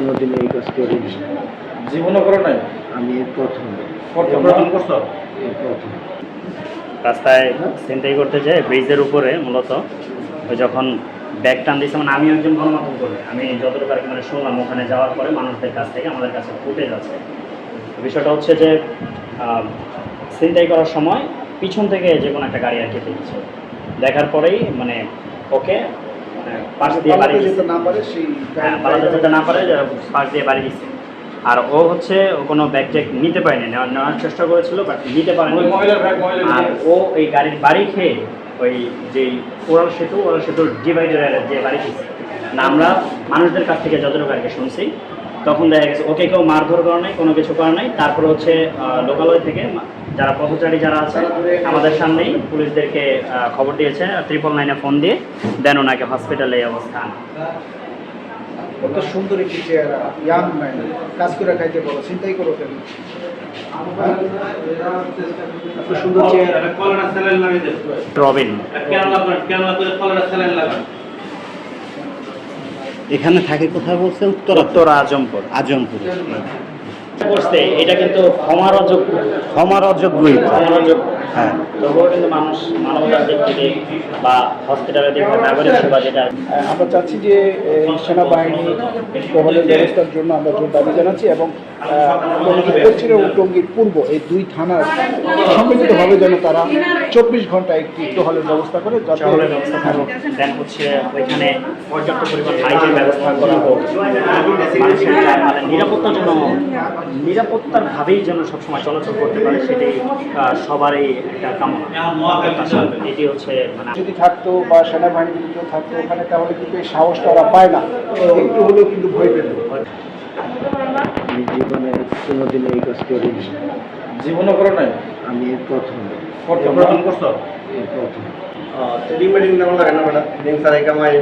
কোনোদিন এই কাজ করিনি। জীবনও করো নাই? আমি এই প্রথম করছো? এই প্রথম। রাস্তায় ছিনতাই করতে যায় ব্রিজের উপরে মূলত ওই যখন ব্যাগ টান দিয়েছে, মানে আমি একজন গণমাধ্যম কর্মী, আমি যতটুকু আর কি মানে শুনলাম ওখানে যাওয়ার পরে মানুষদের কাছ থেকে আমাদের কাছে ফুটেজ আছে। বিষয়টা হচ্ছে যে ছিনতাই করার সময় পিছন থেকে যে কোনো একটা গাড়ি আর কি দেখছে, দেখার পরেই মানে ওকে পাশ দিয়ে বাড়ি দিচ্ছে, পালাতে যেতে না পারে পাশ দিয়ে বাড়ি দিচ্ছে। আর ও হচ্ছে কোনো ব্যাগ ট্যাগ নিতে পারেনি, নেওয়ার চেষ্টা করেছিল বাট নিতে পারেনি। আর ও এই গাড়ির বাড়ি খেয়ে ওই যেই ওরাল সেতুর ডিভাইডারের যে বাড়ি দিচ্ছে, না আমরা মানুষদের কাছ থেকে যতটুকু আর কি শুনছি, তখন দেখা গেছে ওকে কেউ মারধর করে নাই, কোনো কিছু করে নাই। তারপরে হচ্ছে লোকালয় থেকে যারা পথচারী যারা আছে আমাদের সামনেই পুলিশদেরকে খবর দিয়েছে, 999-এ ফোন দিয়ে দেন ওনাকে হসপিটালে এই অবস্থা আনা। কত সুন্দর একটি চেহারা, ইয়াং ম্যান, কাজ করে খাইতে বলো, চিন্তাই করো কেন? এত সুন্দর চেহারা। রবিন এখানে থাকে কোথায় বলছে? উত্তর আজমপুর। বসতে এটা কিন্তু ক্ষমার অযোগ্য। হ্যাঁ, তবুও কিন্তু মানুষ মানবতার দিক থেকে বা হসপিটালের দিক থেকে নাগরিক সেবা যেটা আমরা চাচ্ছি যে সেনাবাহিনী টহলের ব্যবস্থার জন্য আমরা জোর দাবি জানাচ্ছি এবং পশ্চিম এবং টঙ্গীর পূর্ব এই দুই থানার সম্মিলিতভাবে যেন তারা 24 ঘন্টা একটি টহলের ব্যবস্থা করে, যাতে টহলের ব্যবস্থা থাকবে। দেন হচ্ছে ওইখানে পর্যাপ্ত পরিমাণ লাইটের ব্যবস্থা করা হোক, মানুষের মানে নিরাপত্তার ভাবেই যেন সবসময় চলাচল করতে পারে, সেটাই সবারই একটা কামনা। এটি হচ্ছে মানে যদি থাকতো বা সেনাবাহিনী যদি কেউ থাকতো ওখানে, তাহলে কিন্তু এই সাহসটা ওরা পায় না, একটু হলেও কিন্তু ভয় পেত। আমি জীবনে কোনোদিন এই কাজ করিনি। জীবনও করো নাই? আমি এই প্রথম করছো? এই প্রথম। টিম মিটিং কেমন লাগে না ম্যাডাম? দিন সারাই কামাই